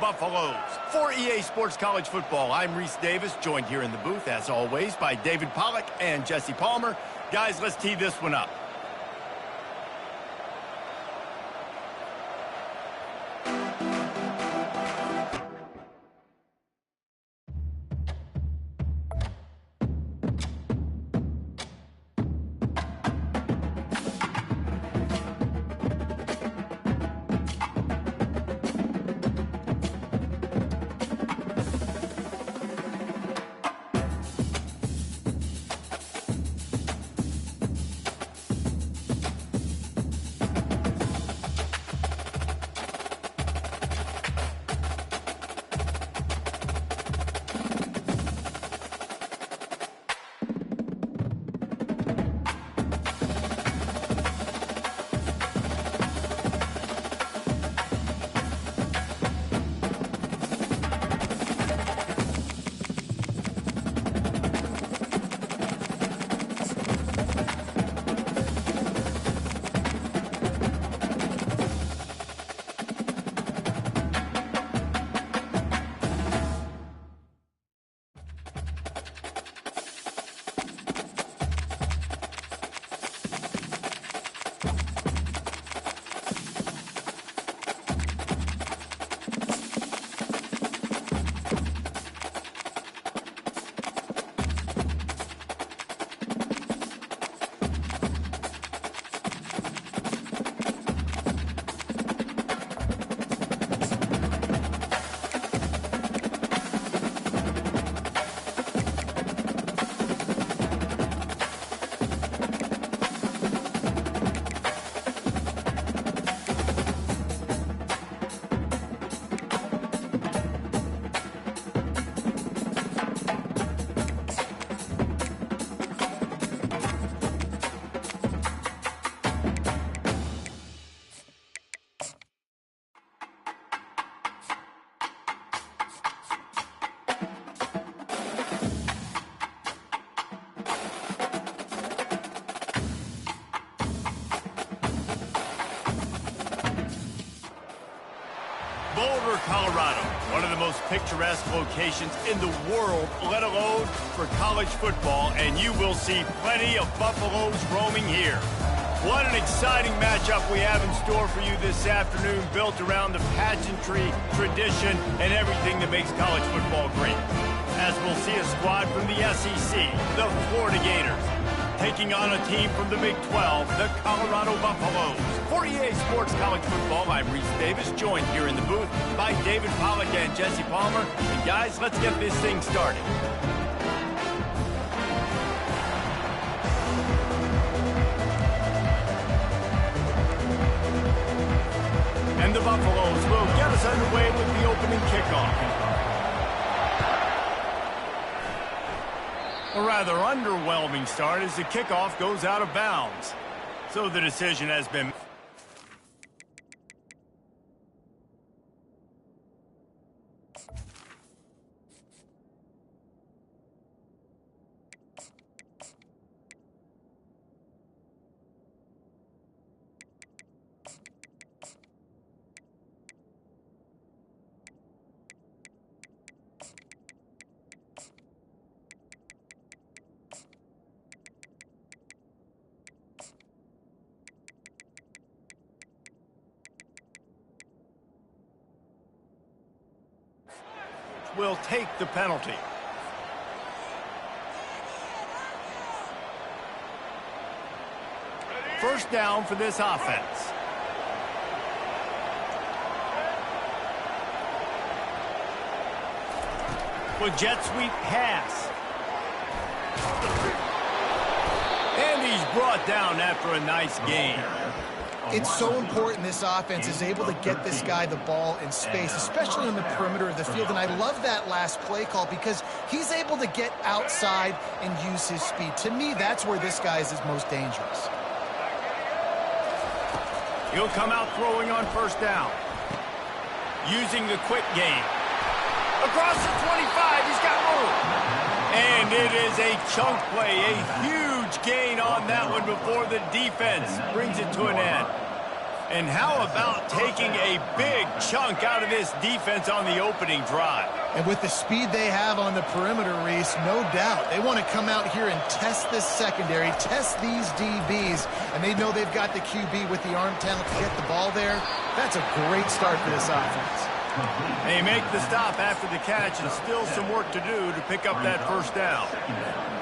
Buffaloes. For EA Sports College Football, I'm Reese Davis, joined here in the booth, as always, by David Pollack and Jesse Palmer. Guys, let's tee this one up. Boulder, Colorado, one of the most picturesque locations in the world, let alone for college football, and you will see plenty of Buffaloes roaming here. What an exciting matchup we have in store for you this afternoon, built around the pageantry, tradition, and everything that makes college football great. As we'll see a squad from the SEC, the Florida Gators, taking on a team from the Big 12, the Colorado Buffaloes. For EA Sports College Football, I'm Reese Davis, joined here in the booth by David Pollack and Jesse Palmer. And guys, let's get this thing started. And the Buffaloes will get us underway with the opening kickoff. A rather underwhelming start as the kickoff goes out of bounds. So the decision has been... will take the penalty. First down for this offense. With jet sweep pass. And he's brought down after a nice gain. It's so important this offense is able to get this guy the ball in space, especially on the perimeter of the field. And I love that last play call because he's able to get outside and use his speed. To me, that's where this guy is his most dangerous. He'll come out throwing on first down. Using the quick game. Across the 25, he's got room. And it is a chunk play, a huge gain on that one before the defense brings it to an end. And how about taking a big chunk out of this defense on the opening drive? And with the speed they have on the perimeter, Reese, no doubt, they want to come out here and test this secondary, test these DBs, and they know they've got the QB with the arm talent to get the ball there. That's a great start for this offense. They make the stop after the catch, and still some work to do to pick up that first down.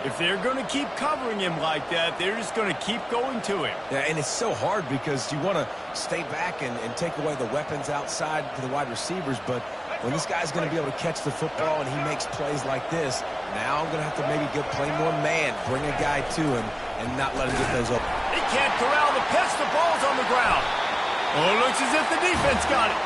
If they're going to keep covering him like that, they're just going to keep going to him. Yeah, and it's so hard because you want to stay back and take away the weapons outside to the wide receivers, but when this guy's going to be able to catch the football and he makes plays like this, now I'm going to have to maybe play more man, bring a guy to him, and not let him get those open. He can't corral the pitch. The ball's on the ground. Oh, it looks as if the defense got it.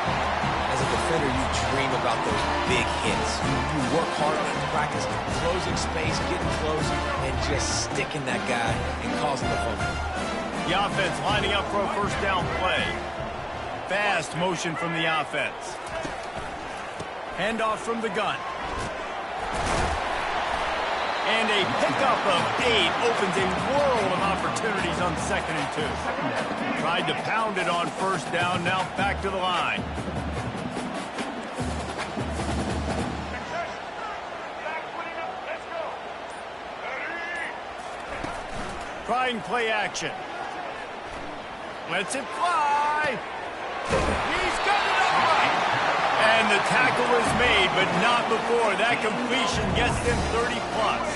As a defender, you dream about those big hits. You work hard on it in practice, closing space, getting close, and just sticking that guy and causing the fumble. The offense lining up for a first down play. Fast motion from the offense. Handoff from the gun. And a pickup of 8 opens a world of opportunities on 2nd and 2. Tried to pound it on first down, now back to the line. Trying play action. Lets it fly. He's got it upright. And the tackle is made, but not before. That completion gets them 30-plus.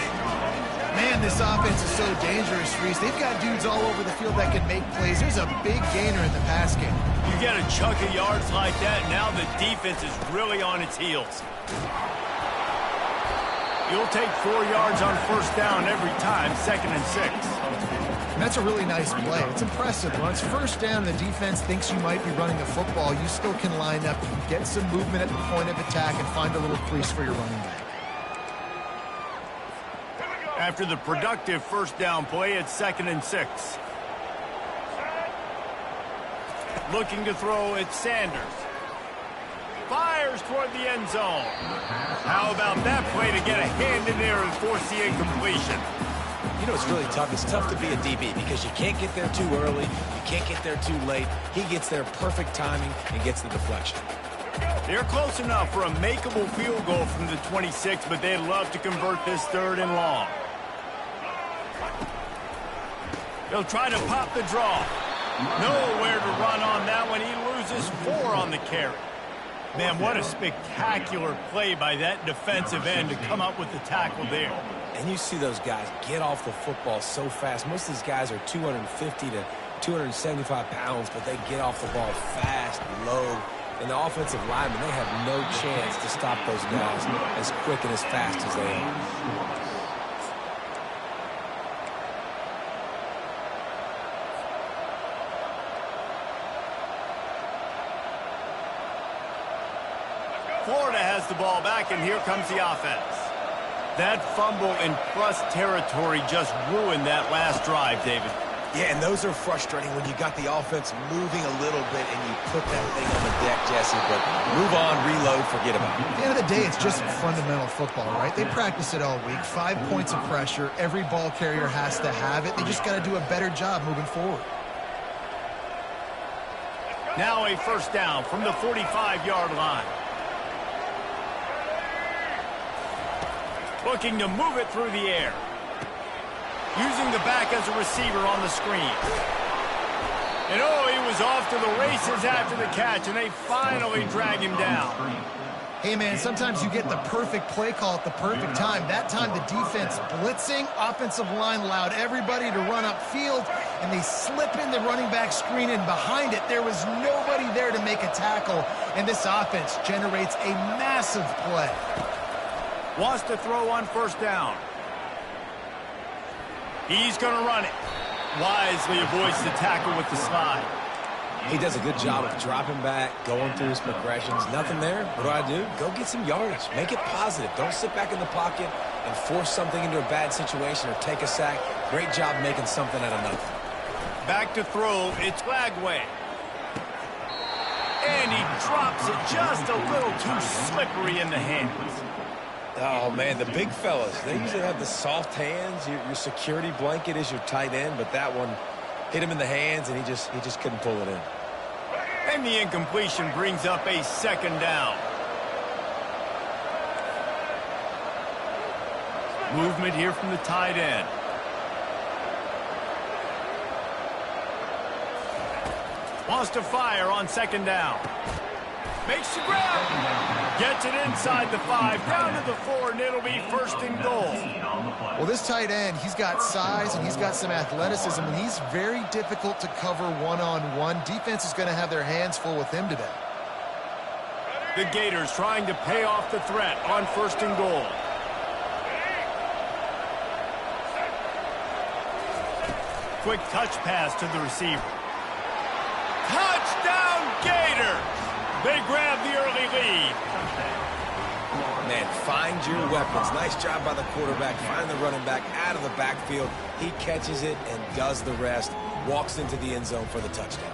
Man, this offense is so dangerous, Reese. They've got dudes all over the field that can make plays. There's a big gainer in the pass game. You get a chunk of yards like that, now the defense is really on its heels. You'll take 4 yards on first down every time, 2nd and 6. And that's a really nice play. It's impressive. When it's first down, the defense thinks you might be running the football. You still can line up, get some movement at the point of attack, and find a little crease for your running back. After the productive first down play, it's 2nd and 6. Looking to throw, it's Sanders. Fires toward the end zone. How about that play to get a hand in there and force the incompletion? You know, it's really tough. It's tough to be a DB because you can't get there too early. You can't get there too late. He gets there perfect timing and gets the deflection. They're close enough for a makeable field goal from the 26, but they'd love to convert this 3rd and long. He'll try to pop the draw. Nowhere to run on that one. He loses 4 on the carry. Man, what a spectacular play by that defensive end to come up with the tackle there. And you see those guys get off the football so fast. Most of these guys are 250 to 275 pounds, but they get off the ball fast, low. And the offensive linemen, they have no chance to stop those guys as quick and as fast as they are. Florida has the ball back, and here comes the offense. That fumble in plus territory just ruined that last drive, David. Yeah, and those are frustrating when you got the offense moving a little bit and you put that thing on the deck, Jesse, but move on, reload, forget about it. At the end of the day, it's just fundamental football, right? They practice it all week. 5 points of pressure. Every ball carrier has to have it. They just got to do a better job moving forward. Now a first down from the 45-yard line. Looking to move it through the air. Using the back as a receiver on the screen. And oh, he was off to the races after the catch, and they finally drag him down. Hey, man, sometimes you get the perfect play call at the perfect time. That time the defense blitzing, offensive line allowed everybody to run upfield, and they slip in the running back screen, and behind it there was nobody there to make a tackle, and this offense generates a massive play. Wants to throw on first down. He's going to run it. Wisely avoids the tackle with the slide. He does a good job of dropping back, going through his progressions. Nothing there. What do? Go get some yardage. Make it positive. Don't sit back in the pocket and force something into a bad situation or take a sack. Great job making something out of nothing. Back to throw. It's Flagway. And he drops it just a little too slippery in the hands. Oh, man, the big fellas, they usually have the soft hands. Your security blanket is your tight end, but that one hit him in the hands, and he just couldn't pull it in. And the incompletion brings up a second down. Movement here from the tight end. Wants to fire on second down. Makes the grab. Gets it inside the 5, down to the 4, and it'll be first and goal. Well, this tight end, he's got size and he's got some athleticism, and he's very difficult to cover one-on-one. Defense is going to have their hands full with him today. The Gators trying to pay off the threat on first and goal. Quick touch pass to the receiver. Touchdown, Gators! They grab the early lead. Man, find your weapons. Nice job by the quarterback. Find the running back out of the backfield. He catches it and does the rest. Walks into the end zone for the touchdown.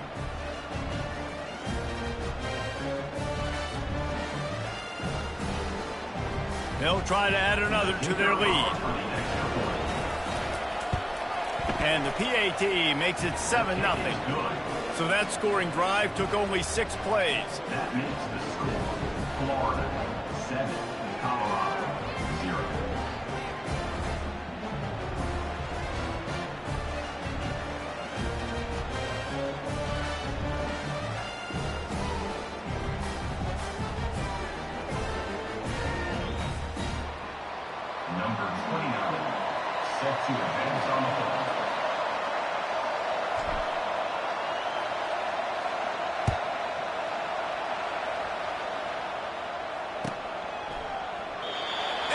They'll try to add another to their lead. And the PAT makes it 7-0. So that scoring drive took only 6 plays. That makes the score Florida 7, Colorado 0. Number 29, set to advance on the ball.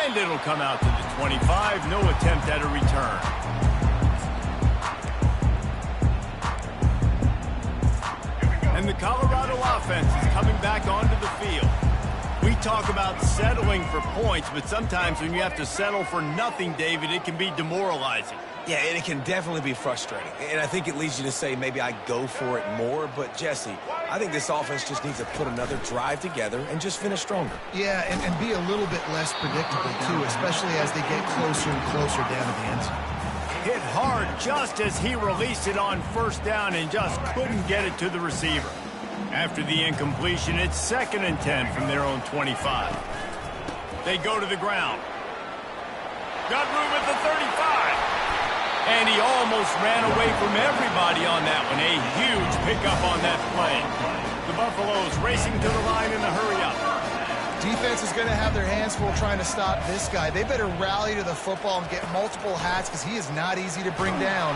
And it'll come out to the 25. No attempt at a return. And the Colorado offense is coming back onto the field. We talk about settling for points, but sometimes when you have to settle for nothing, David, it can be demoralizing. Yeah, and it can definitely be frustrating. And I think it leads you to say maybe I go for it more. But, Jesse, I think this offense just needs to put another drive together and just finish stronger. Yeah, and be a little bit less predictable, too, especially as they get closer and closer down to the end zone. Hit hard just as he released it on first down and just couldn't get it to the receiver. After the incompletion, it's 2nd and 10 from their own 25. They go to the ground. Got room at the 35. And he almost ran away from everybody on that one. A huge pickup on that play. The Buffaloes racing to the line in a hurry-up. Defense is going to have their hands full trying to stop this guy. They better rally to the football and get multiple hats because he is not easy to bring down.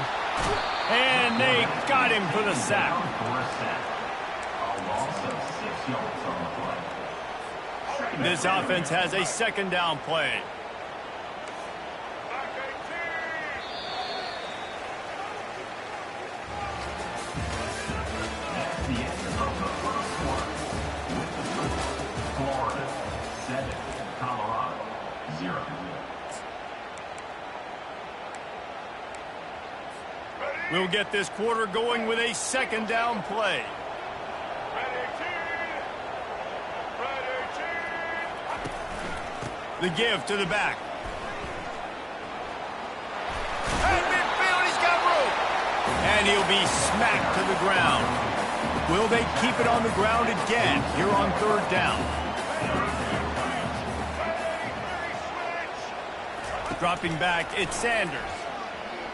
And they got him for the sack. This offense has a 2nd down play. Florida 7, Colorado 0. We'll get this quarter going with a 2nd down play. The give to the back. At midfield, he's got room. And he'll be smacked to the ground. Will they keep it on the ground again here on 3rd down? Dropping back, it's Sanders.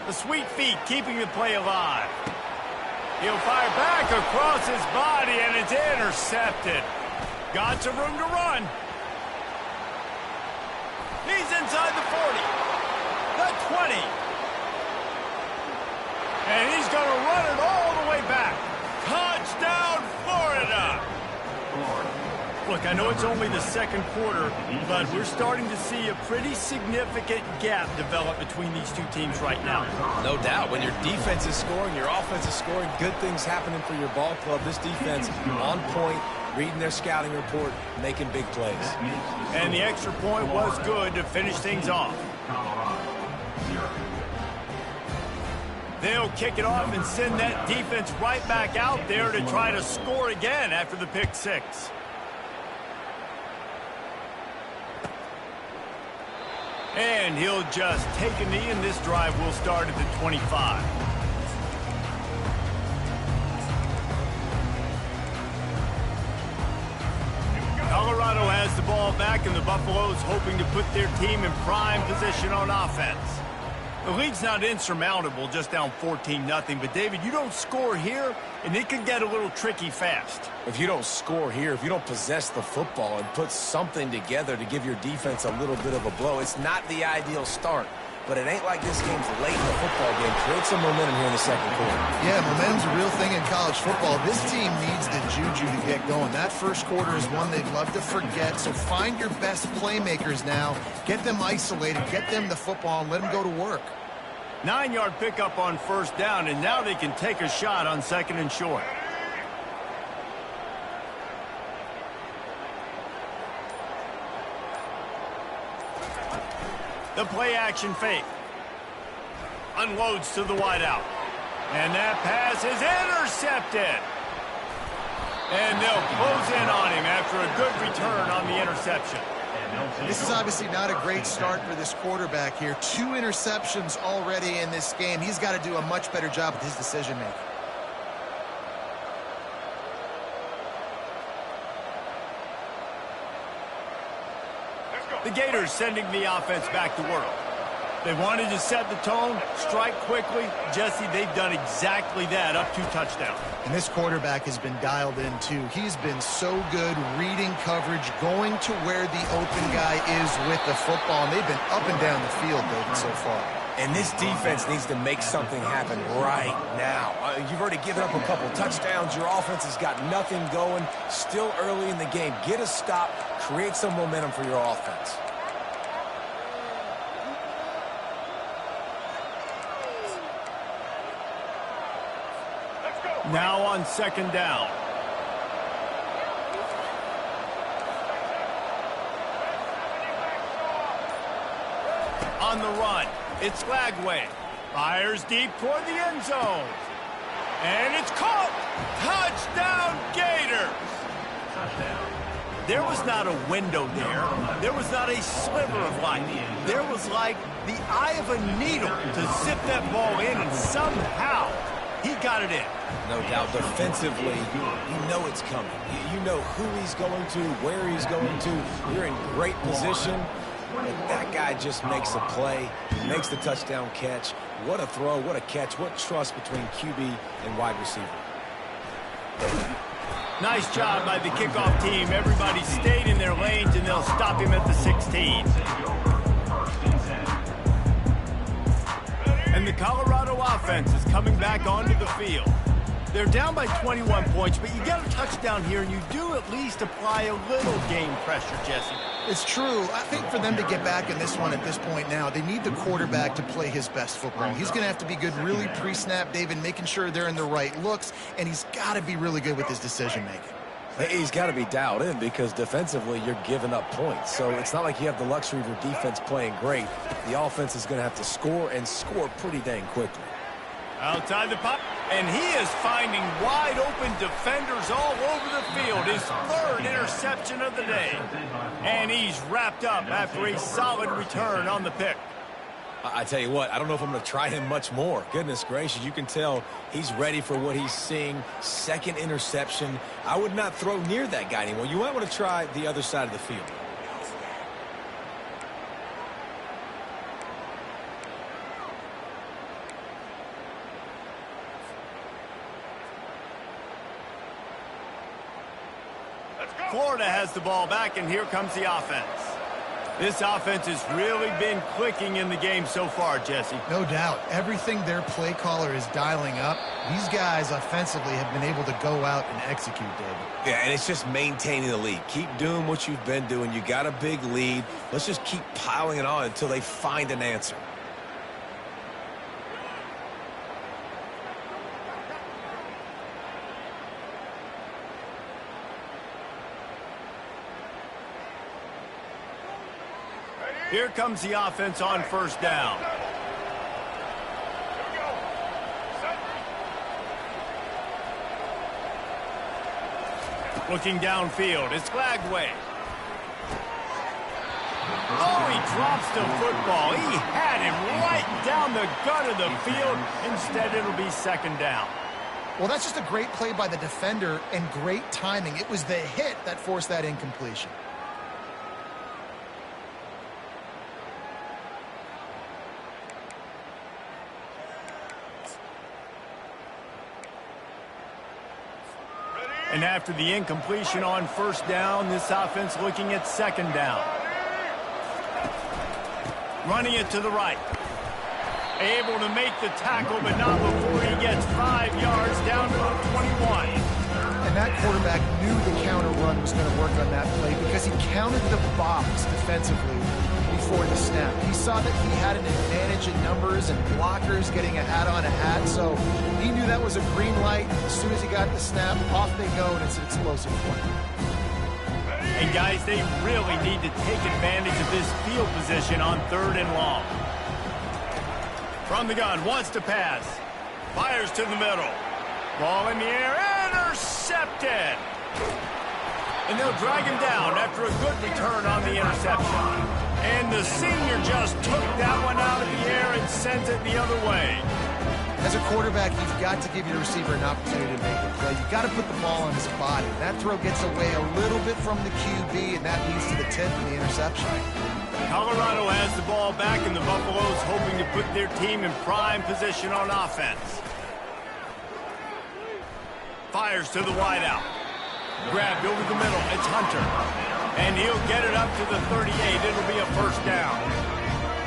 The sweet feet keeping the play alive. He'll fire back across his body, and it's intercepted. Got some room to run. He's inside the 40, the 20. And he's going to run it all the way back. Touchdown, Florida! Look, I know it's only the 2nd quarter, but we're starting to see a pretty significant gap develop between these two teams right now. No doubt. When your defense is scoring, your offense is scoring, good things happening for your ball club. This defense on point, reading their scouting report, making big plays. And the extra point was good to finish things off. They'll kick it off and send that defense right back out there to try to score again after the pick 6. And he'll just take a knee, and this drive will start at the 25. back, and the Buffaloes hoping to put their team in prime position on offense. The lead's not insurmountable, just down 14-0. But, David, you don't score here, and it could get a little tricky fast. If you don't score here, if you don't possess the football and put something together to give your defense a little bit of a blow, it's not the ideal start. But it ain't like this game's late in the football game. Create some momentum here in the second quarter. Yeah, momentum's a real thing in college football. This team needs the juju to get going. That first quarter is one they'd love to forget. So find your best playmakers now. Get them isolated. Get them the football and let them go to work. 9-yard pickup on first down, and now they can take a shot on second and short. The play-action fake. Unloads to the wideout. And that pass is intercepted. And they'll close in on him after a good return on the interception. This is obviously not a great start for this quarterback here. 2 interceptions already in this game. He's got to do a much better job with his decision-making. The Gators sending the offense back to work. They wanted to set the tone, strike quickly. Jesse, they've done exactly that, up 2 touchdowns. And this quarterback has been dialed in, too. He's been so good reading coverage, going to where the open guy is with the football. And they've been up and down the field, David, so far. And this defense needs to make something happen right now. You've already given up a couple touchdowns. Your offense has got nothing going. Still early in the game. Get a stop. Create some momentum for your offense. Now on second down. On the run, it's Flagway. Fires deep toward the end zone. And it's caught. Touchdown, Gators. There was not a window there. There was not a sliver of light. There was like the eye of a needle to zip that ball in, and somehow he got it in. No doubt defensively, you know it's coming. You know who he's going to, where he's going to. You're in great position. And that guy just makes a play. He makes the touchdown catch. What a throw, what a catch, what trust between QB and wide receiver. Nice job by the kickoff team. Everybody stayed in their lanes, and they'll stop him at the 16. And the Colorado offense is coming back onto the field. They're down by 21 points, but you get a touchdown here, and you do at least apply a little game pressure, Jesse. It's true. I think for them to get back in this one at this point now, they need the quarterback to play his best football. He's going to have to be good really pre-snap, David, making sure they're in the right looks, and he's got to be really good with his decision-making. He's got to be dialed in because defensively you're giving up points. So it's not like you have the luxury of your defense playing great. The offense is going to have to score and score pretty dang quickly. Outside the pop, and he is finding wide-open defenders all over the field. His 3rd interception of the day. And he's wrapped up after a solid return on the pick. I tell you what, I don't know if I'm going to try him much more. Goodness gracious, you can tell he's ready for what he's seeing. 2nd interception. I would not throw near that guy anymore. You might want to try the other side of the field. Florida has the ball back, and here comes the offense. This offense has really been clicking in the game so far, Jesse. No doubt. Everything their play caller is dialing up, these guys offensively have been able to go out and execute, David. Yeah, and it's just maintaining the lead. Keep doing what you've been doing. You got a big lead. Let's just keep piling it on until they find an answer. Here comes the offense on first down. Looking downfield, it's Flagway. Oh, he drops the football. He had him right down the gut of the field. Instead, it'll be 2nd down. Well, that's just a great play by the defender and great timing. It was the hit that forced that incompletion. And after the incompletion on first down, this offense looking at second down. Running it to the right. Able to make the tackle, but not before he gets 5 yards down to the 21. And that quarterback knew the counter run was going to work on that play because he counted the box defensively before the snap. He saw that he had an advantage in numbers and blockers getting a hat on a hat, so he knew that was a green light. As soon as he got the snap, off they go, and it's an explosive play. And guys, they really need to take advantage of this field position on 3rd and long. From the gun, wants to pass. Fires to the middle. Ball in the air, intercepted. And they'll drag him down after a good return on the interception. And the senior just took that one out of the air and sent it the other way. As a quarterback, you've got to give your receiver an opportunity to make a play. You've got to put the ball on his body. That throw gets away a little bit from the QB, and that leads to the tip and the interception. Colorado has the ball back, and the Buffaloes hoping to put their team in prime position on offense. Fires to the wideout. Grabbed over the middle. It's Hunter. And he'll get it up to the 38. It'll be a first down.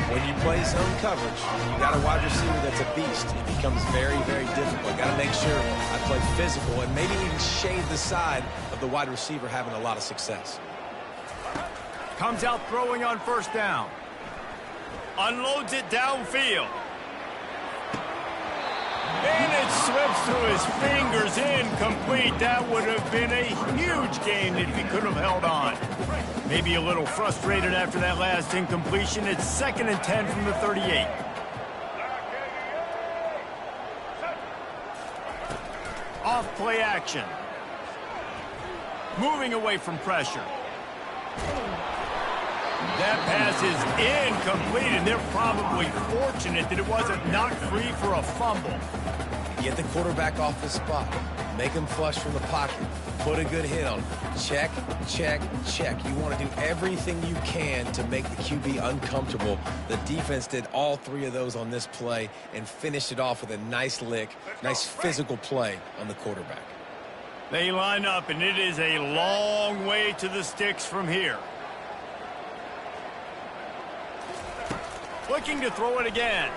When you play zone coverage, you got a wide receiver that's a beast. It becomes very, very difficult. Got to make sure I play physical and maybe even shade the side of the wide receiver having a lot of success. Comes out throwing on first down. Unloads it downfield. And it slips through his fingers, incomplete. That would have been a huge gain if he could have held on. Maybe a little frustrated after that last incompletion. It's 2nd and 10 from the 38. Off play action. Moving away from pressure. That pass is incomplete, and they're probably fortunate that it wasn't knocked free for a fumble. Get the quarterback off the spot. Make him flush from the pocket. Put a good hit on him. Check, check, check. You want to do everything you can to make the QB uncomfortable. The defense did all 3 of those on this play and finished it off with a nice lick, nice physical play on the quarterback. They line up, and it is a long way to the sticks from here. Looking to throw it again.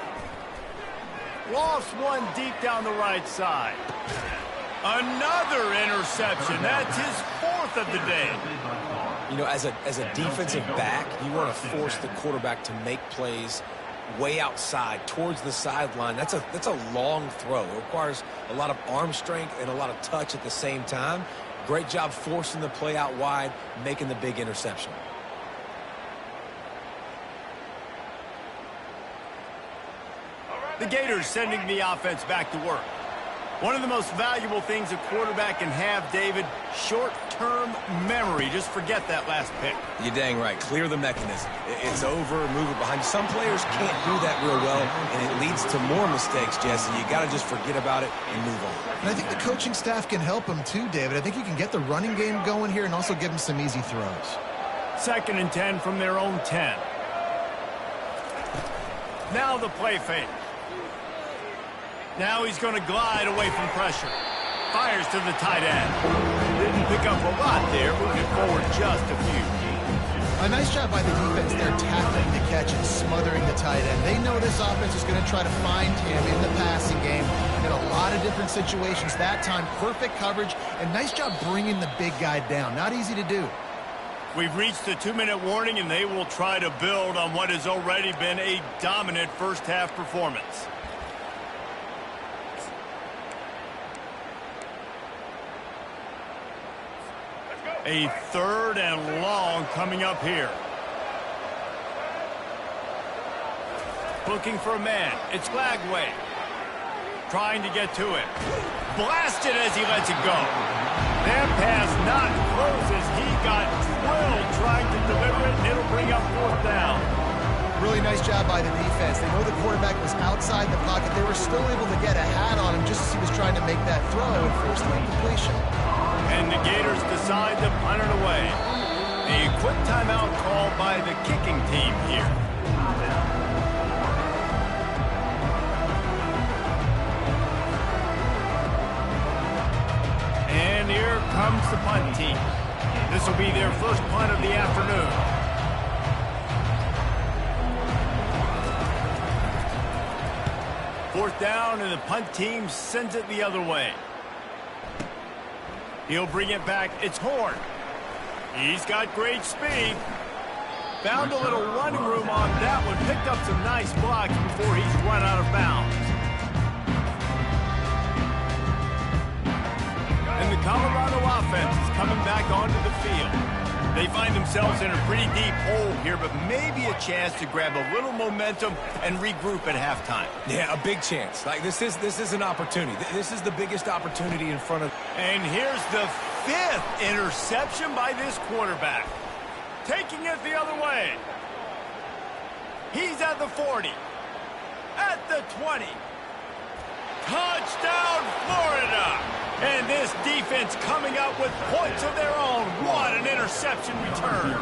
Lost one deep down the right side. Another interception. That's his 4th of the day. You know, as a defensive back, you want to force the quarterback to make plays way outside, towards the sideline. That's a long throw. It requires a lot of arm strength and a lot of touch at the same time. Great job forcing the play out wide, making the big interception. The Gators sending the offense back to work. One of the most valuable things a quarterback can have, David, short-term memory. Just forget that last pick. You're dang right. Clear the mechanism. It's over, move it behind you. Some players can't do that real well, and it leads to more mistakes, Jesse. You got to just forget about it and move on. And I think the coaching staff can help him too, David. I think you can get the running game going here and also give him some easy throws. 2nd and 10 from their own 10. Now the play fake. Now he's going to glide away from pressure. Fires to the tight end. Didn't pick up a lot there, moving forward just a few. A nice job by the defense there, tackling the catch and smothering the tight end. They know this offense is going to try to find him in the passing game in a lot of different situations. That time, perfect coverage, and nice job bringing the big guy down. Not easy to do. We've reached the 2-minute warning, and they will try to build on what has already been a dominant first-half performance. A 3rd and long coming up here. Looking for a man. It's Lagway. Trying to get to it. Blasted as he lets it go. That pass not close as he got drilled trying to deliver it, and it'll bring up 4th down. Really nice job by the defense. They know the quarterback was outside the pocket. They were still able to get a hat on him just as he was trying to make that throw and force the incompletion. And the Gators decide to punt it away. A quick timeout called by the kicking team here. And here comes team. This will be their first punt of the afternoon. Fourth down, and the punt team sends it the other way. He'll bring it back. It's Horn. He's got great speed. Found a little running room on that one. Picked up some nice blocks before he's run out of bounds. And the Colorado offense is coming back onto the field. They find themselves in a pretty deep hole here, but maybe a chance to grab a little momentum and regroup at halftime. Yeah, a big chance. Like this is an opportunity. This is the biggest opportunity in front of. And here's the 5th interception by this quarterback. Taking it the other way. He's at the 40. At the 20. Touchdown, Florida! And this defense coming out with points of their own. What an interception return.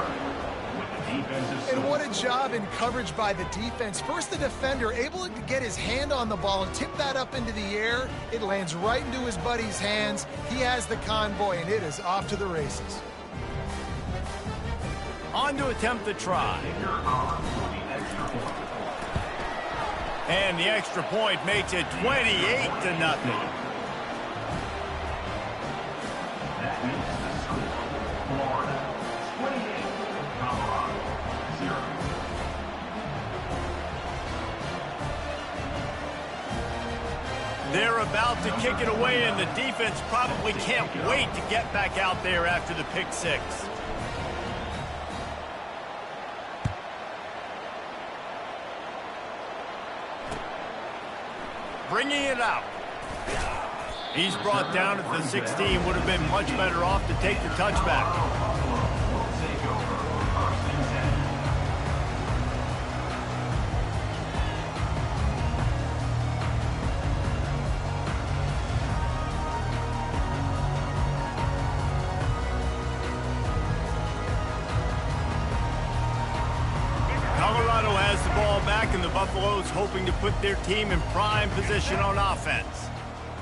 And what a job in coverage by the defense. First, the defender able to get his hand on the ball and tip that up into the air. It lands right into his buddy's hands. He has the convoy, and it is off to the races. On to attempt the try. And the extra point makes it 28-0. That makes the score Florida 28, Colorado 0. They're about to kick it away, and the defense probably can't wait to get back out there after the pick six. Bringing it out. He's brought down at the 16. Would have been much better off to take the touchback. Colorado has the ball back, and the Buffaloes hoping to put their team in prime position on offense.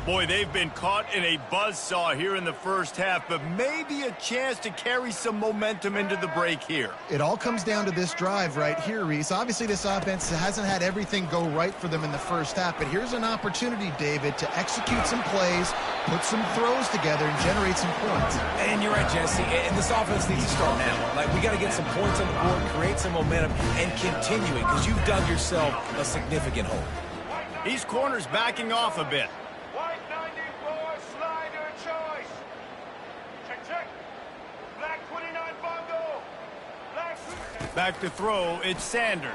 Boy, they've been caught in a buzzsaw here in the first half, but maybe a chance to carry some momentum into the break here. It all comes down to this drive right here, Reese. Obviously, this offense hasn't had everything go right for them in the first half, but here's an opportunity, David, to execute some plays, put some throws together, and generate some points. And you're right, Jesse, and this offense needs to start now. Like, we got to get some points on the board, create some momentum, and continue it, because you've dug yourself a significant hole. These corners backing off a bit. Back to throw, it's Sanders.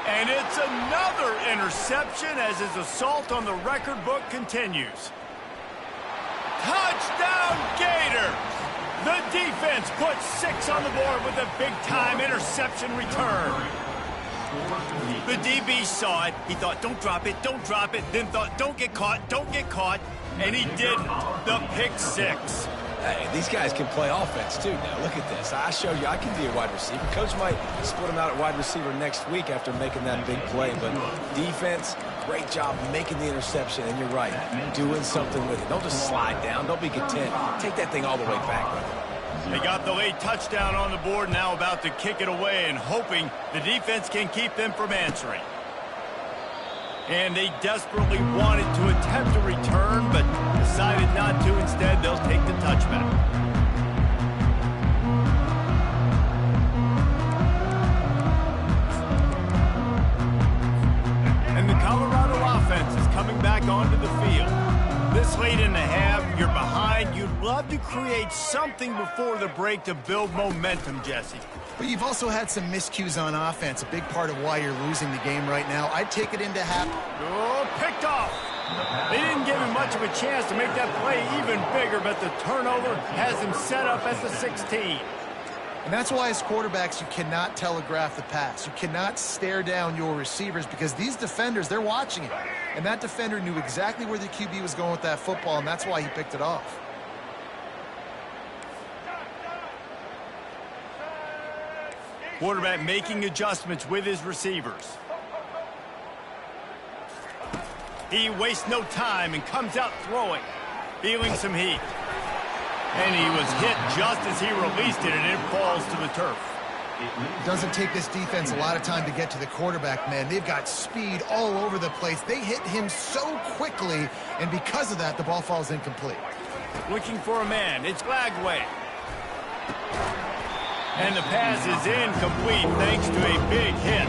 And it's another interception as his assault on the record book continues. Touchdown, Gators! The defense puts 6 on the board with a big-time interception return. The DB saw it. He thought, don't drop it, then thought, don't get caught, and he didn't. The pick 6. Hey, these guys can play offense, too. Now, look at this. I show you I can be a wide receiver. Coach might split them out at wide receiver next week after making that big play. But defense, great job making the interception. And you're right, doing something with it. Don't just slide down. Don't be content. Take that thing all the way back, brother. They got the late touchdown on the board, now about to kick it away and hoping the defense can keep them from answering. And they desperately wanted to attempt a return, but decided not to. Instead, they'll take the touchback. And the Colorado offense is coming back onto the field. This late in the half, you're behind. You'd love to create something before the break to build momentum, Jesse. But you've also had some miscues on offense, a big part of why you're losing the game right now. I'd take it into half. Oh, picked off. They didn't give him much of a chance to make that play even bigger, but the turnover has him set up as the 16. And that's why as quarterbacks, you cannot telegraph the pass. You cannot stare down your receivers because these defenders, they're watching it. And that defender knew exactly where the QB was going with that football, and that's why he picked it off. Quarterback making adjustments with his receivers. He wastes no time and comes out throwing, feeling some heat. And he was hit just as he released it, and it falls to the turf. Doesn't take this defense a lot of time to get to the quarterback, man. They've got speed all over the place. They hit him so quickly, and because of that, the ball falls incomplete. Looking for a man. It's Lagway. And the pass is incomplete thanks to a big hit.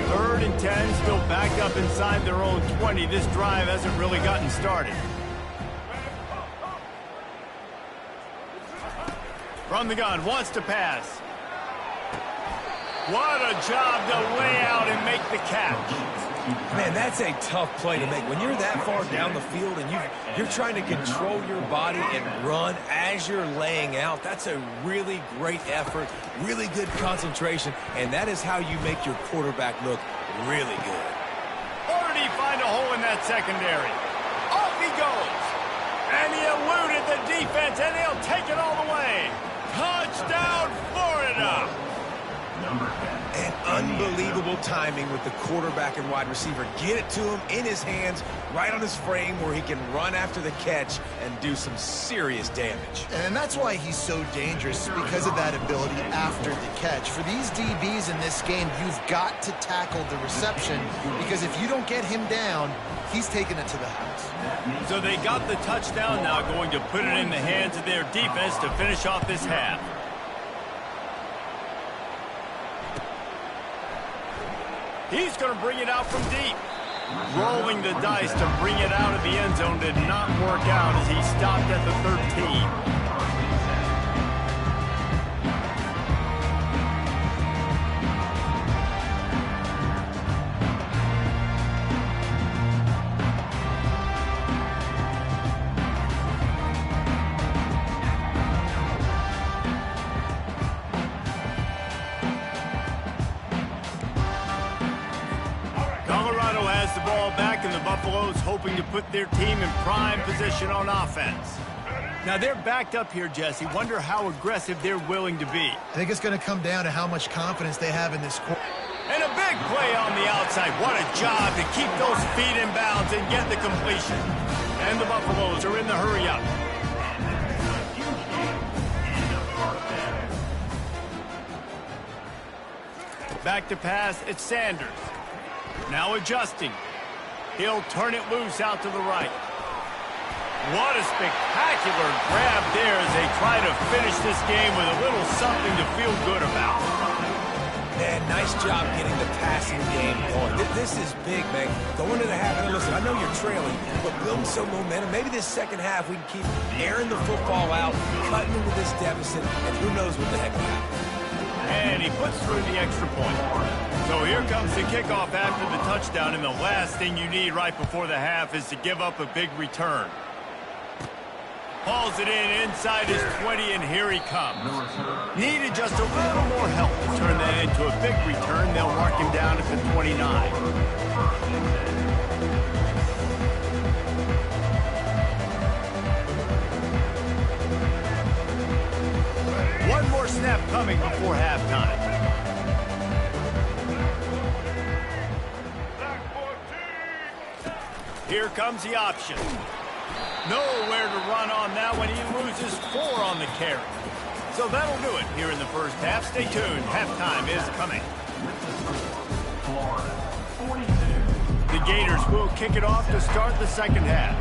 Third and 10, still backed up inside their own 20. This drive hasn't really gotten started. From the gun, wants to pass. What a job to lay out and make the catch. Man, that's a tough play to make. When you're that far down the field and you're trying to control your body and run as you're laying out, that's a really great effort, really good concentration, and that is how you make your quarterback look really good. Or did he find a hole in that secondary? Off he goes. And he eluded the defense, and he'll take it all the way. Touchdown, Florida! And unbelievable timing with the quarterback and wide receiver. Get it to him in his hands, right on his frame where he can run after the catch and do some serious damage. And that's why he's so dangerous, because of that ability after the catch. For these DBs in this game, you've got to tackle the reception, because if you don't get him down, he's taking it to the house. So they got the touchdown, now going to put it in the hands of their defense to finish off this half. He's going to bring it out from deep. Rolling the dice to bring it out of the end zone did not work out as he stopped at the 13. The ball back, and the Buffaloes hoping to put their team in prime position on offense. Now they're backed up here, Jesse. Wonder how aggressive they're willing to be. I think it's going to come down to how much confidence they have in this quarter. And a big play on the outside. What a job to keep those feet in bounds and get the completion. And the Buffaloes are in the hurry up. Back to pass, it's Sanders. Now adjusting. He'll turn it loose out to the right. What a spectacular grab there as they try to finish this game with a little something to feel good about. Man, nice job getting the passing game going. This is big, man. Going to the half, and listen, I know you're trailing, but building some momentum. Maybe this second half we can keep airing the football out, cutting into this deficit, and who knows what the heck will happen. And he puts through the extra point. So here comes the kickoff after the touchdown, and the last thing you need right before the half is to give up a big return. Hauls it in inside his 20, and here he comes. Needed just a little more help to turn that into a big return. They'll mark him down at the 29. One more snap coming before halftime. Here comes the option. Nowhere to run on that one. He loses 4 on the carry. So that'll do it here in the first half. Stay tuned. Halftime is coming. The Gators will kick it off to start the second half.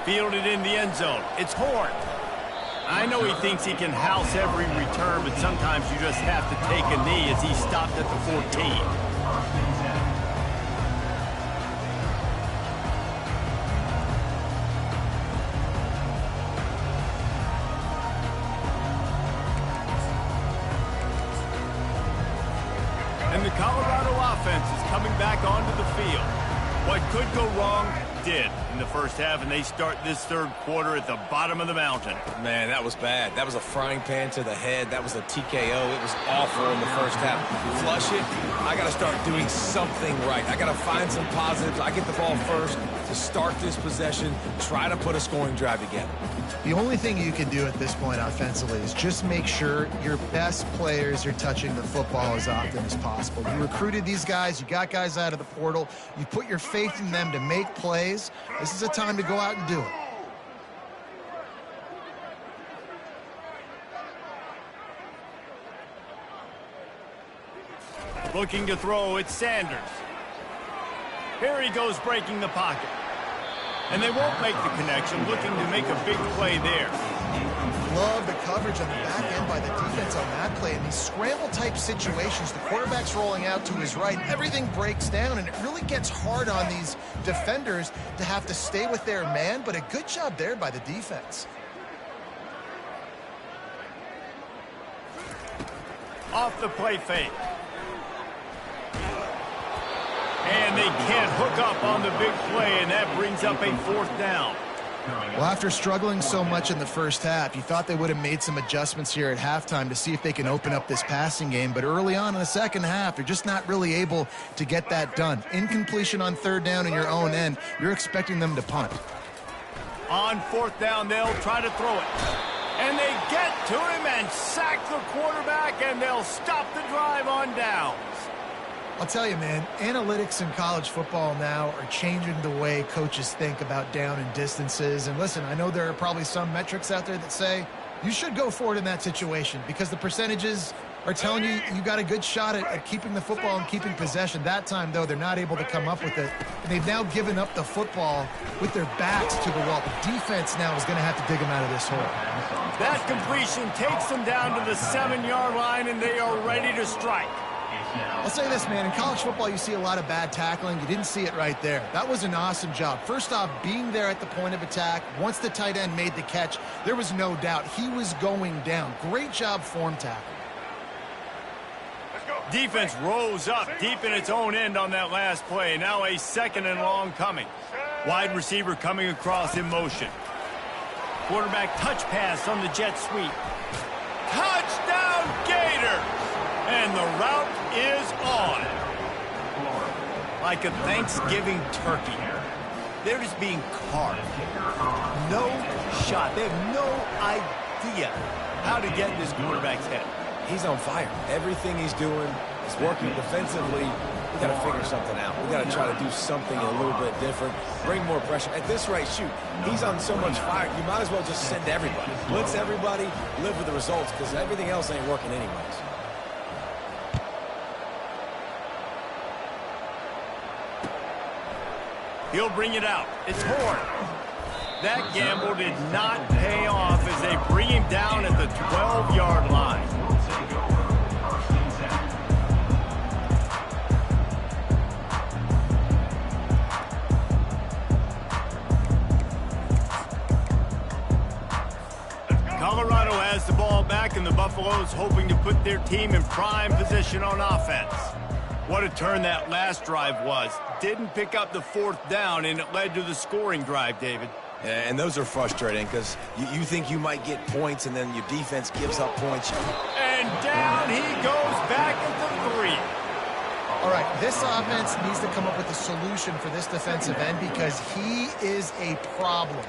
Fielded in the end zone. It's Horn. I know he thinks he can house every return, but sometimes you just have to take a knee as he stopped at the 14. And the Colorado offense is coming back onto the field. What could go wrong did in the first half, and they start this third quarter at the bottom of the mountain. Man, that was bad. That was a frying pan to the head. That was a TKO. It was awful in the first half. Flush it. I got to start doing something right. I got to find some positives. I get the ball first, to start this possession, try to put a scoring drive together. The only thing you can do at this point offensively is just make sure your best players are touching the football as often as possible. You recruited these guys. You got guys out of the portal. You put your faith in them to make plays. This is a time to go out and do it. Looking to throw, it's Sanders. Here he goes breaking the pocket. And they won't make the connection, looking to make a big play there. Love the coverage on the back end by the defense on that play. In these scramble-type situations, the quarterback's rolling out to his right. Everything breaks down, and it really gets hard on these defenders to have to stay with their man, but a good job there by the defense. Off the play fake. And they can't hook up on the big play, and that brings up a 4th down. Well, after struggling so much in the first half, you thought they would have made some adjustments here at halftime to see if they can open up this passing game. But early on in the second half, they're just not really able to get that done. Incompletion on 3rd down in your own end, you're expecting them to punt. On 4th down, they'll try to throw it. And they get to him and sack the quarterback, and they'll stop the drive on downs. I'll tell you, man, analytics in college football now are changing the way coaches think about down and distances. And listen, I know there are probably some metrics out there that say you should go for it in that situation because the percentages are telling you you got a good shot at keeping the football and keeping possession. That time, though, they're not able to come up with it. And they've now given up the football with their backs to the wall. The defense now is going to have to dig them out of this hole. That completion takes them down to the 7-yard line, and they are ready to strike. I'll say this, man. In college football, you see a lot of bad tackling. You didn't see it right there. That was an awesome job. First off, being there at the point of attack. Once the tight end made the catch, there was no doubt he was going down. Great job form tackle. Defense rose up deep in its own end on that last play. Now a 2nd and long coming. Wide receiver coming across in motion. Quarterback touch pass on the jet sweep. Touchdown Gators! And the route is on. Like a Thanksgiving turkey. They're just being carved. No shot. They have no idea how to get in this quarterback's head. He's on fire. Everything he's doing is working defensively. We got to figure something out. We got to try to do something a little bit different. Bring more pressure. At this rate, shoot, he's on so much fire. You might as well just send everybody. Blitz everybody. Live with the results because everything else ain't working anyways. He'll bring it out. It's Horn. That gamble did not pay off as they bring him down at the 12-yard line. Colorado has the ball back, and the Buffaloes hoping to put their team in prime position on offense. What a turn that last drive was. Didn't pick up the 4th down, and it led to the scoring drive, David. Yeah, and those are frustrating because you think you might get points, and then your defense gives up points. And down he goes back at the 3. All right, this offense needs to come up with a solution for this defensive end because he is a problem.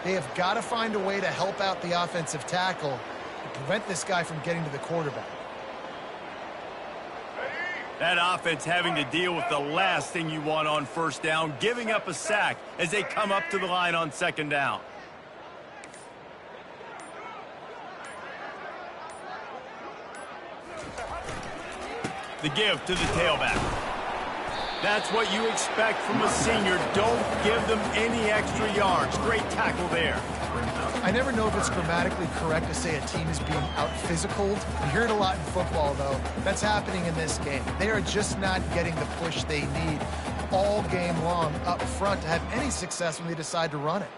They have got to find a way to help out the offensive tackle to prevent this guy from getting to the quarterback. That offense having to deal with the last thing you want on 1st down, giving up a sack as they come up to the line on 2nd down. The give to the tailback. That's what you expect from a senior. Don't give them any extra yards. Great tackle there. I never know if it's grammatically correct to say a team is being out-physicaled. You hear it a lot in football, though. That's happening in this game. They are just not getting the push they need all game long up front to have any success when they decide to run it.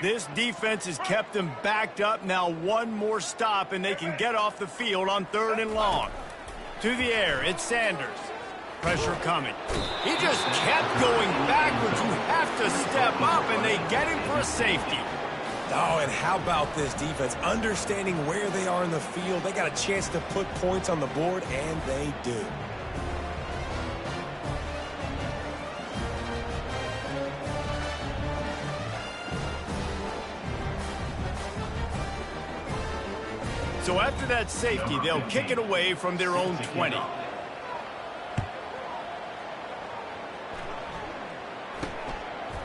This defense has kept them backed up. Now one more stop, and they can get off the field on 3rd and long. To the air, it's Sanders. Pressure coming. He just kept going backwards. You have to step up, and they get him for a safety. Oh, and how about this defense? Understanding where they are in the field. They got a chance to put points on the board, and they do. So after that safety, they'll kick it away from their own 20.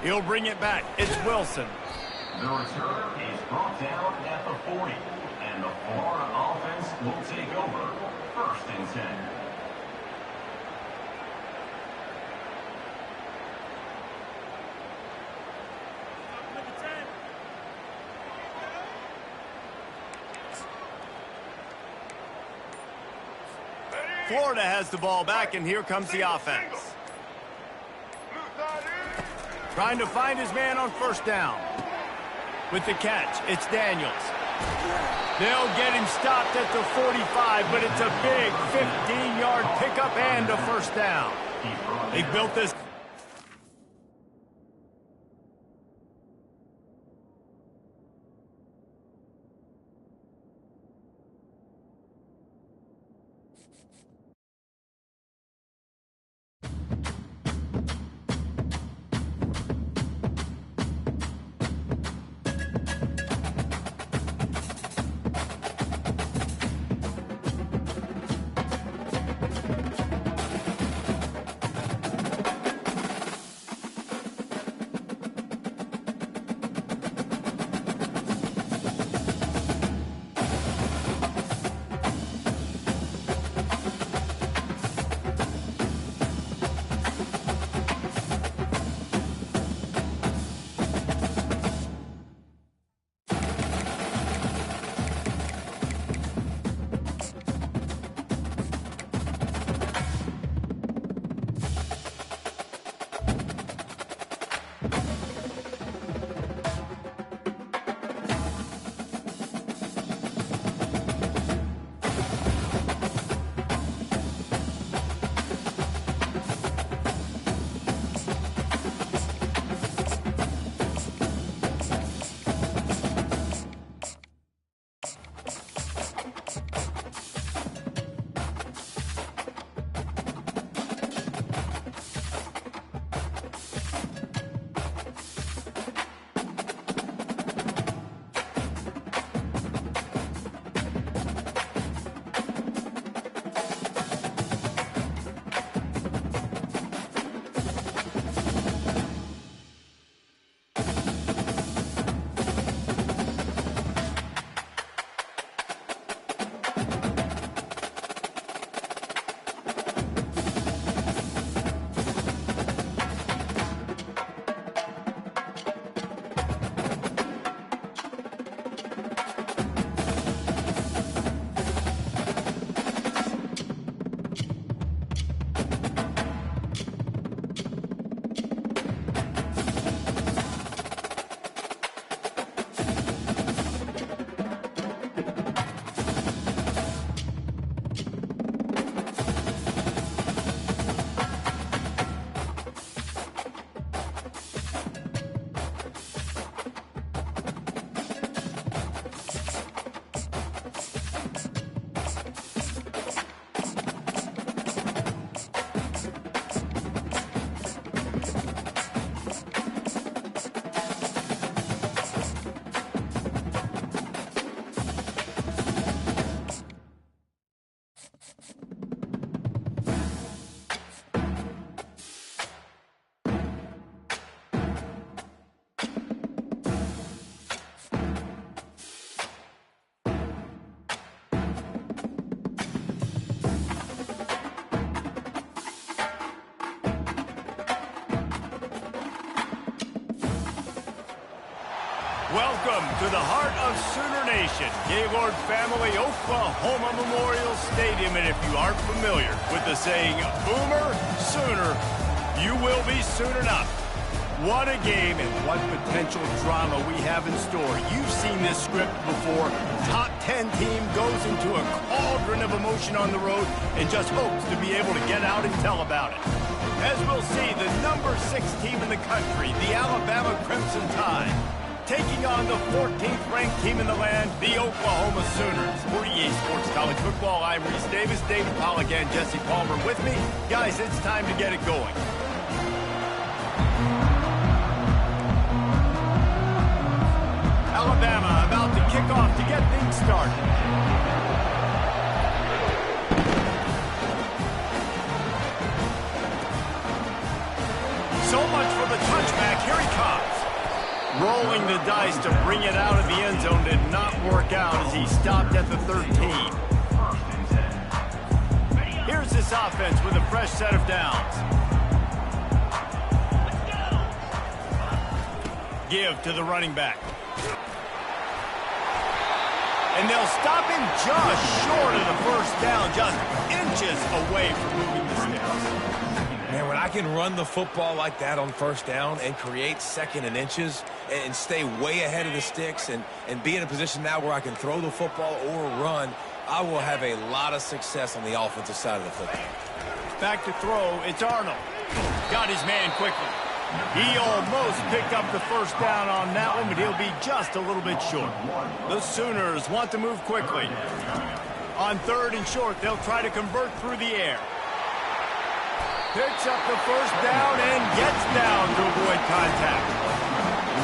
He'll bring it back. It's Wilson. The return is brought down at the 40. And the Florida offense will take over. 1st and 10. Florida has the ball back, and here comes the offense. Trying to find his man on 1st down. With the catch, it's Daniels. They'll get him stopped at the 45, but it's a big 15-yard pickup and a 1st down. They built this. Welcome to the heart of Sooner Nation, Gaylord family, Oklahoma Memorial Stadium. And if you aren't familiar with the saying, Boomer, Sooner, you will be soon enough. What a game and what potential drama we have in store. You've seen this script before. Top 10 team goes into a cauldron of emotion on the road and just hopes to be able to get out and tell about it. As we'll see, the number 6 team in the country, the Alabama Crimson Tide, taking on the 14th ranked team in the land, the Oklahoma Sooners. For EA Sports College Football, I'm Reese Davis, David Pollack, and Jesse Palmer with me. Guys, it's time to get it going. Alabama about to kick off to get things started. So much for the touchback. Here he comes. Rolling the dice to bring it out of the end zone did not work out as he stopped at the 13. Here's this offense with a fresh set of downs. Give to the running back. And they'll stop him just short of the first down, just inches away from moving the sticks. Man, when I can run the football like that on first down and create second and inches and stay way ahead of the sticks and be in a position now where I can throw the football or run, I will have a lot of success on the offensive side of the football. Back to throw, it's Arnold. Got his man quickly. He almost picked up the first down on that one, but he'll be just a little bit short. The Sooners want to move quickly. On 3rd and short, they'll try to convert through the air. Picks up the first down and gets down to avoid contact.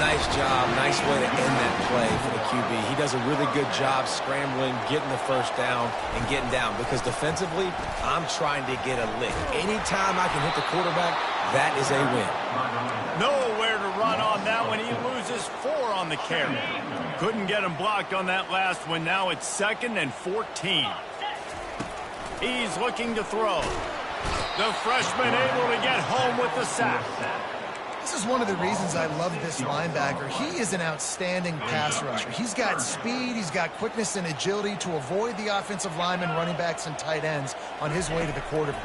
Nice job. Nice way to end that play for the QB. He does a really good job scrambling, getting the first down, and getting down. Because defensively, I'm trying to get a lick. Anytime I can hit the quarterback, that is a win. Nowhere to run on that one. He loses 4 on the carry. Couldn't get him blocked on that last one. Now it's 2nd and 14. He's looking to throw. The freshman able to get home with the sack. This is one of the reasons I love this linebacker. He is an outstanding pass rusher. He's got speed, he's got quickness and agility to avoid the offensive linemen, running backs, and tight ends on his way to the quarterback.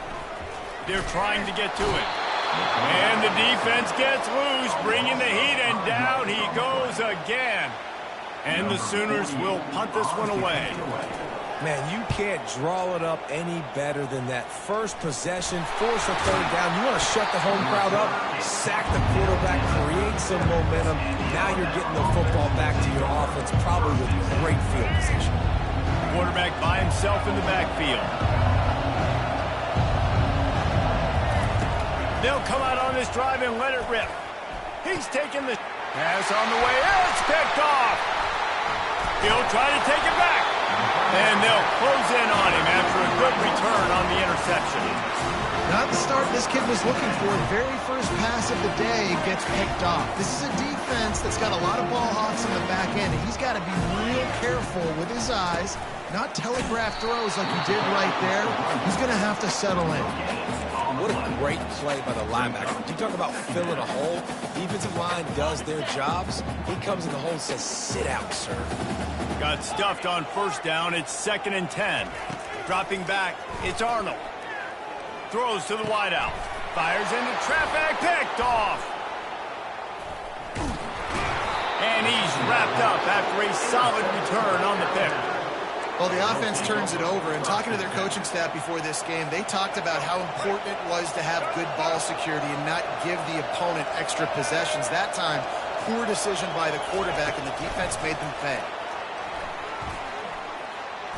They're trying to get to it. And the defense gets loose, bringing the heat, and down he goes again. And the Sooners will punt this one away. Man, you can't draw it up any better than that. First possession, force a 3rd down. You want to shut the home crowd up, sack the quarterback, create some momentum. Now you're getting the football back to your offense, probably with great field position. Quarterback by himself in the backfield. They'll come out on this drive and let it rip. He's taking the pass on the way. It's picked off. He'll try to take it back. And they'll close in on him after a good return on the interception. Not the start this kid was looking for. The very first pass of the day gets picked off. This is a defense that's got a lot of ball hawks on the back end, and he's got to be real careful with his eyes, not telegraph throws like he did right there. He's going to have to settle in. What a great play by the linebacker. You talk about filling a hole. Defensive line does their jobs. He comes in the hole and says, sit out, sir. Got stuffed on first down. It's 2nd and 10. Dropping back, it's Arnold. Throws to the wideout. Fires into traffic. Picked off. And he's wrapped up after a solid return on the pick. Well, the offense turns it over, and talking to their coaching staff before this game, they talked about how important it was to have good ball security and not give the opponent extra possessions. That time, poor decision by the quarterback, and the defense made them pay.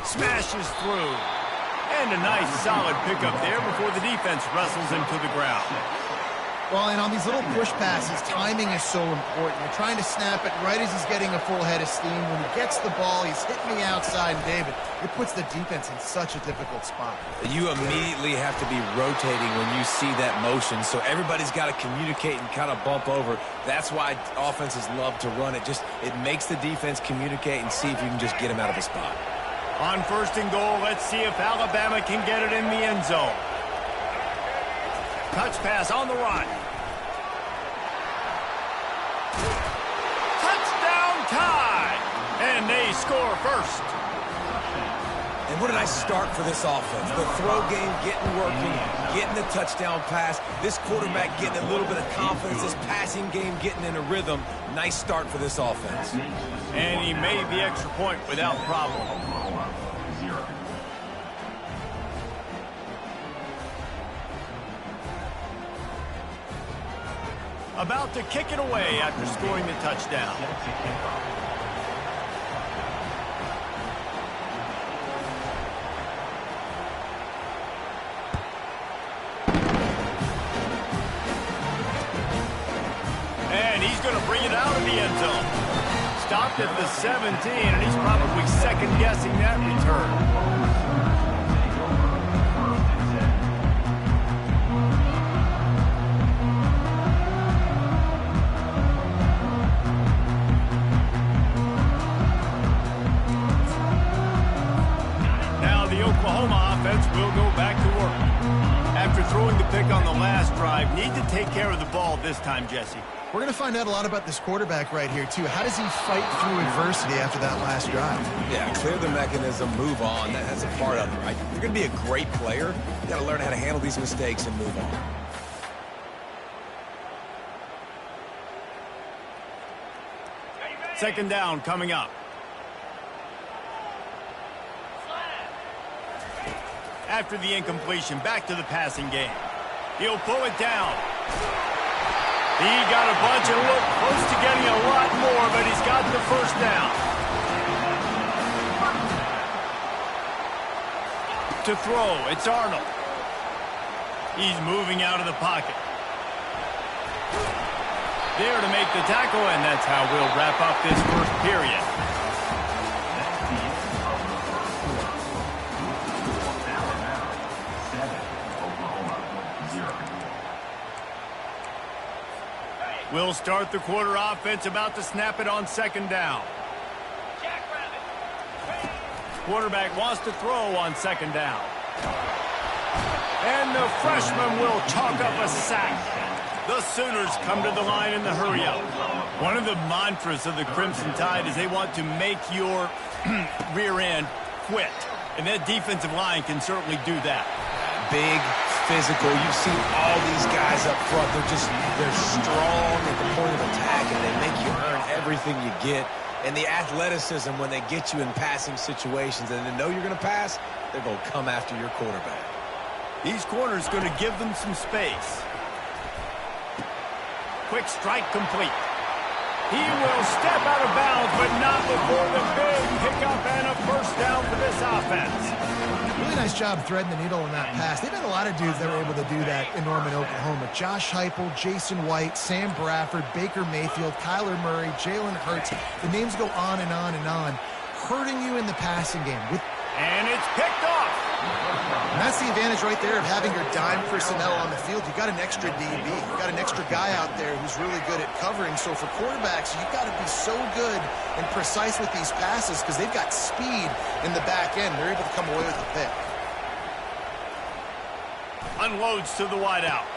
Smashes through. And a nice solid pickup there before the defense wrestles him to the ground. Well, and on these little push passes, timing is so important. You're trying to snap it right as he's getting a full head of steam. When he gets the ball, he's hitting the outside, and David, it puts the defense in such a difficult spot. You immediately have to be rotating when you see that motion, so everybody's got to communicate and kind of bump over. That's why offenses love to run it. It makes the defense communicate and see if you can just get him out of a spot. On 1st and goal, let's see if Alabama can get it in the end zone. Touch pass on the run. Touchdown tie! And they score first. And what a nice start for this offense. The throw game getting working, getting the touchdown pass. This quarterback getting a little bit of confidence. This passing game getting in a rhythm. Nice start for this offense. And he made the extra point without problem. About to kick it away after scoring the touchdown. And he's going to bring it out of the end zone. stopped at the 17, and he's probably second-guessing that return. Oklahoma offense will go back to work. After throwing the pick on the last drive, need to take care of the ball this time, Jesse. We're going to find out a lot about this quarterback right here, too. How does he fight through adversity after that last drive? Yeah, clear the mechanism, move on. That's a part of it, right? If you're going to be a great player, you got to learn how to handle these mistakes and move on. Second down coming up. After the incompletion, back to the passing game. He'll pull it down. He got a bunch and looked close to getting a lot more, but he's got the first down. To throw, it's Arnold. He's moving out of the pocket. There to make the tackle, and that's how we'll wrap up this first period. We'll start the quarter offense, about to snap it on second down. Quarterback wants to throw on second down. And the freshman will chalk up a sack. The Sooners come to the line in the hurry-up. One of the mantras of the Crimson Tide is they want to make your rear end quit. And that defensive line can certainly do that. Big, physical. You've seen all these guys up front. They're strong at the point of attack, and they make you earn everything you get. And the athleticism when they get you in passing situations and they know you're going to pass, they're going to come after your quarterback. These corners going to give them some space. Quick strike complete. He will step out of bounds, but not before the big pickup and a first down for this offense. Really nice job threading the needle on that pass. They've had a lot of dudes that were able to do that in Norman, Oklahoma. Josh Heupel, Jason White, Sam Bradford, Baker Mayfield, Kyler Murray, Jalen Hurts. The names go on and on and on, hurting you in the passing game. And it's picked off. And that's the advantage right there of having your dime personnel on the field. You got an extra DB. You got an extra guy out there who's really good at covering. So for quarterbacks, you got to be so good and precise with these passes because they've got speed in the back end. They're able to come away with the pick. Unloads to the wideout.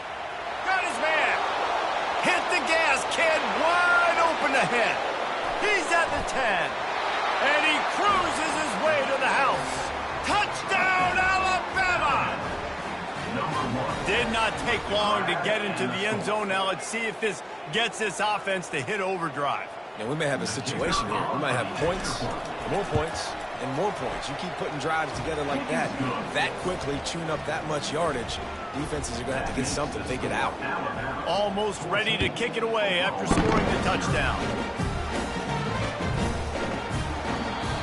Got his man. Hit the gas, kid. Wide open ahead. He's at the 10. And he cruises his way to the house. Touchdown, Alabama! Did not take long to get into the end zone. Now let's see if this gets this offense to hit overdrive. Yeah, we may have a situation here. We might have points, more points, and more points. You keep putting drives together like that quickly, chewing up that much yardage, defenses are going to have to get something figured out. Almost ready to kick it away after scoring the touchdown.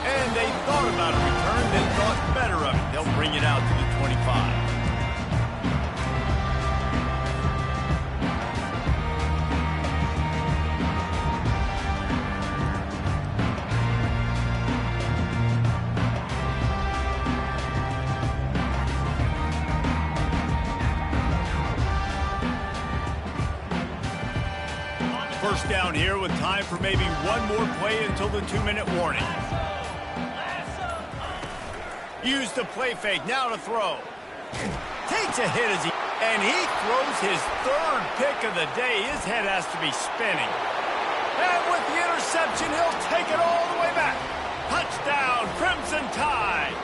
And they thought about a return, then thought better of it. They'll bring it out to the 25. First down here with time for maybe one more play until the 2-minute warning. Use the play fake, now to throw. Takes a hit and he throws his third pick of the day. His head has to be spinning. And with the interception, he'll take it all the way back. Touchdown, Crimson Tide.